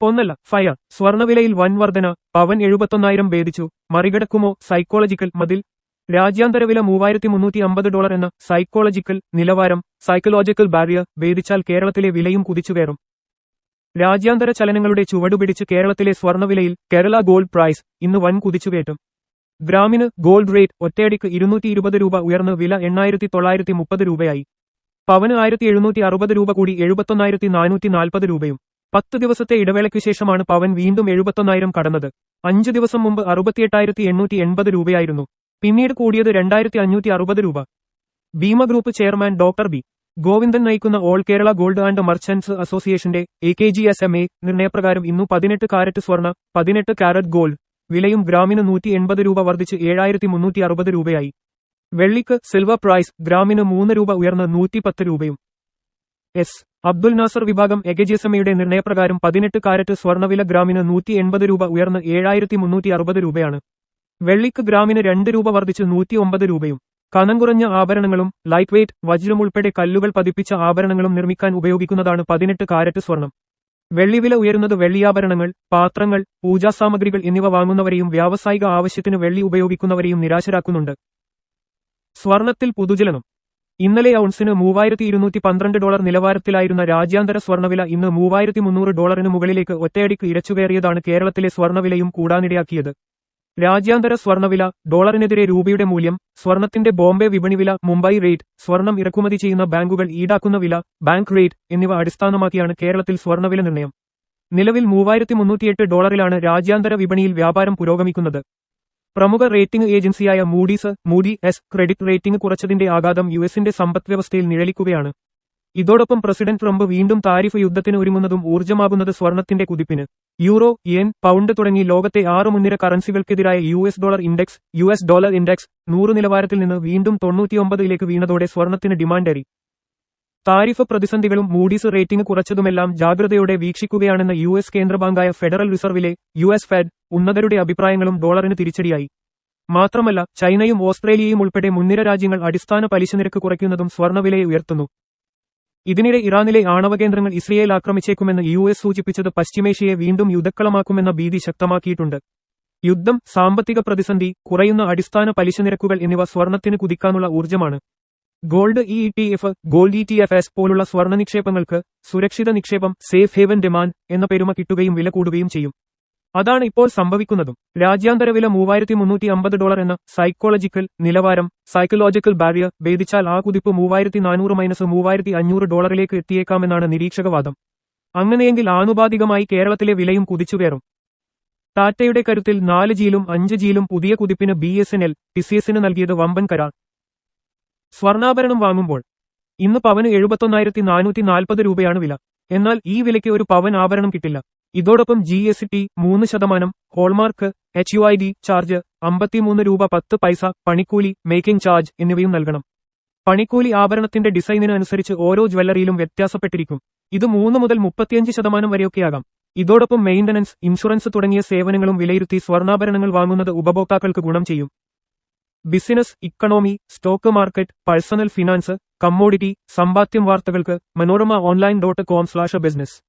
ഒന്നല്ല ഫയർ സ്വർണവിലയിൽ വൻ വർധന പവൻ 71,000 ഭേദിച്ചു മറികടക്കുമോ സൈക്കോളജിക്കൽ മതിൽ രാജ്യാന്തര വില $3,350 എന്ന സൈക്കോളജിക്കൽ നിലവാരം സൈക്കോളജിക്കൽ ബാരിയർ ഭേദിച്ചാൽ കേരളത്തിലെ വിലയും കുതിച്ചുകയറും രാജ്യാന്തര ചലനങ്ങളുടെ ചുവടുപിടിച്ച് കേരളത്തിലെ സ്വർണവിലയിൽ കേരള ഗോൾഡ് പ്രൈസ് ഇന്ന് വൻ കുതിച്ചുകയറ്റും ഗ്രാമിന് ഗോൾഡ് റേറ്റ് ഒറ്റയടിക്ക് 220 രൂപ ഉയർന്ന് വില 8,930 രൂപയായി പവന് 1,760 രൂപ കൂടി 71,440 രൂപയും 10 ദിവസത്തെ ഇടവേളയ്ക്കു ശേഷമാണ് പവൻ വീണ്ടും 71,000 കടന്നത് 5 ദിവസം മുമ്പ് 68,880 രൂപയായിരുന്നു പിന്നീട് കൂടിയത് 2,560 രൂപ Bhima group chairman doctor B Govindan നയിക്കുന്ന all Kerala gold and merchants അസോസിയേഷന്റെ AKGSMA നിർണയപ്രകാരം ഇന്നു 18 കാരറ്റ് സ്വർണ്ണ 18 കാരറ്റ് ഗോൾഡ് വിലയും ഗ്രാമിന് 180 രൂപ വർദ്ധിച്ച് 7,360 രൂപയായി വെള്ളിക്ക് സിൽവർ പ്രൈസ് ഗ്രാമിന് 3 രൂപ ഉയർന്ന് 110 രൂപയും എസ് അബ്ദുൽ നാസർ വിഭാഗം AKGSMAയുടെ നിർണയപ്രകാരം 18 കാരറ്റ് സ്വർണ്ണവില ഗ്രാമിന് 180 രൂപ ഉയർന്ന് 7,360 രൂപയാണ് വെള്ളിക്ക് ഗ്രാമിന് 2 രൂപ വർദ്ധിച്ച് 109 രൂപയും കനം കുറഞ്ഞ ആഭരണങ്ങളും ലൈറ്റ് വെയ്റ്റ് വജ്രം ഉൾപ്പെടെ കല്ലുകൾ പതിപ്പിച്ച ആഭരണങ്ങളും നിർമ്മിക്കാൻ ഉപയോഗിക്കുന്നതാണ് 18 കാരറ്റ് സ്വർണം വെള്ളിവില ഉയരുന്നത് വെള്ളിയാഭരണങ്ങൾ പാത്രങ്ങൾ പൂജാസാമഗ്രികൾ എന്നിവ വാങ്ങുന്നവരെയും വ്യാവസായിക ആവശ്യത്തിന് വെള്ളി ഉപയോഗിക്കുന്നവരെയും നിരാശരാക്കുന്നുണ്ട് സ്വർണത്തിൽ പുതുചലനം ഇന്നലെ ഔൺസിന് $3,212 നിലവാരത്തിലായിരുന്ന രാജ്യാന്തര സ്വർണവില ഇന്ന് $3,300 മുകളിലേക്ക് ഒറ്റയടിക്ക് ഇരച്ചുകയറിയതാണ് കേരളത്തിലെ സ്വർണവിലയും കൂടാനിടയാക്കിയത് രാജ്യാന്തര സ്വർണവില ഡോളറിനെതിരെ രൂപയുടെ മൂല്യം സ്വർണത്തിന്റെ ബോംബെ വിപണി വില മുംബൈ റേറ്റ് സ്വർണം ഇറക്കുമതി ചെയ്യുന്ന ബാങ്കുകൾ ഈടാക്കുന്ന വില ബാങ്ക് റേറ്റ് എന്നിവ അടിസ്ഥാനമാക്കിയാണ് കേരളത്തിൽ സ്വർണവില നിർണയം നിലവിൽ $3,308 രാജ്യാന്തര വിപണിയിൽ വ്യാപാരം പുരോഗമിക്കുന്നത് പ്രമുഖ റേറ്റിംഗ് ഏജൻസിയായ മൂഡി എസ് ക്രെഡിറ്റ് റേറ്റിംഗ് കുറച്ചതിന്റെ ആഘാതം യുഎസിന്റെ സമ്പദ്വ്യവസ്ഥയിൽ നിഴലിക്കുകയാണ് ഇതോടൊപ്പം പ്രസിഡന്റ് ട്രംപ് വീണ്ടും താരിഫ് യുദ്ധത്തിന് ഒരുങ്ങുന്നതും ഊർജ്ജമാകുന്നത് സ്വർണത്തിന്റെ കുതിപ്പിന് യൂറോ യെൻ പൗണ്ട് തുടങ്ങി ലോകത്തെ 6 മുൻനിര കറൻസികൾക്കെതിരായ യുഎസ് ഡോളർ ഇൻഡെക്സ് 100 നിലവാരത്തിൽ നിന്ന് വീണ്ടും 99ലേക്ക് വീണതോടെ സ്വർണത്തിന് ഡിമാൻഡേറി താരിഫ് പ്രതിസന്ധികളും മൂഡീസ് റേറ്റിംഗ് കുറച്ചതുമെല്ലാം ജാഗ്രതയോടെ വീക്ഷിക്കുകയാണെന്ന യുഎസ് കേന്ദ്രബാങ്കായ ഫെഡറൽ റിസർവിലെ യുഎസ് ഫെഡ് ഉന്നതരുടെ അഭിപ്രായങ്ങളും ഡോളറിന് തിരിച്ചടിയായി മാത്രമല്ല ചൈനയും ഓസ്ട്രേലിയയും ഉൾപ്പെടെ മുൻനിര രാജ്യങ്ങൾ അടിസ്ഥാന പലിശ നിരക്ക് കുറയ്ക്കുന്നതും സ്വർണവിലയെ ഉയർത്തുന്നു ഇതിനിടെ ഇറാനിലെ ആണവകേന്ദ്രങ്ങൾ ഇസ്രയേൽ ആക്രമിച്ചേക്കുമെന്ന് യുഎസ് സൂചിപ്പിച്ചത് പശ്ചിമേഷ്യയെ വീണ്ടും യുദ്ധക്കളമാക്കുമെന്ന ഭീതി ശക്തമാക്കിയിട്ടുണ്ട് യുദ്ധം സാമ്പത്തിക പ്രതിസന്ധി കുറയുന്ന അടിസ്ഥാന പലിശ നിരക്കുകൾ എന്നിവ സ്വർണത്തിന് കുതിക്കാനുള്ള ഊർജ്ജമാണ് ഗോൾഡ് ഗോൾഡ് ETFs പോലുള്ള സ്വർണ്ണ നിക്ഷേപങ്ങൾക്ക് സുരക്ഷിത നിക്ഷേപം സേഫ് ഹേവൻ ഡിമാൻഡ് എന്ന പെരുമ കിട്ടുകയും വില കൂടുകയും ചെയ്യും അതാണ് ഇപ്പോൾ സംഭവിക്കുന്നതും രാജ്യാന്തര വില $3,350 എന്ന സൈക്കോളജിക്കൽ നിലവാരം സൈക്കോളജിക്കൽ ബാരിയർ ഭേദിച്ചാൽ ആ കുതിപ്പ് 3,400-3,500 എത്തിയേക്കാമെന്നാണ് നിരീക്ഷകവാദം അങ്ങനെയെങ്കിൽ ആനുപാതികമായി കേരളത്തിലെ വിലയും കുതിച്ചുകയറും ടാറ്റയുടെ കരുത്തിൽ 4Gയിലും 5Gയിലും പുതിയ കുതിപ്പിന് BSNL TCSന് നൽകിയത് വമ്പൻ കരാർ സ്വർണ്ണാഭരണം വാങ്ങുമ്പോൾ ഇന്ന് പവന് 71,440 രൂപയാണ് വില എന്നാൽ ഈ വിലയ്ക്ക് ഒരു പവൻ ആഭരണം കിട്ടില്ല ഇതോടൊപ്പം GST 3% ഹോൾമാർക്ക് HUID ചാർജ് 53 രൂപ 10 പൈസ പണിക്കൂലി മേക്കിംഗ് ചാർജ് എന്നിവയും നൽകണം പണിക്കൂലി ആഭരണത്തിന്റെ ഡിസൈനിന് അനുസരിച്ച് ഓരോ ജ്വല്ലറിയിലും വ്യത്യാസപ്പെട്ടിരിക്കും ഇത് 3 മുതൽ 35% വരെയൊക്കെയാകാം ഇതോടൊപ്പം മെയിന്റനൻസ് ഇൻഷുറൻസ് തുടങ്ങിയ സേവനങ്ങളും വിലയിരുത്തി സ്വർണ്ണാഭരണങ്ങൾ വാങ്ങുന്നത് ഉപഭോക്താക്കൾക്ക് ഗുണം ചെയ്യും business economy stock market personal finance commodity സമ്പാദ്യം വാർത്തകൾക്ക് മനോരമ online.com/business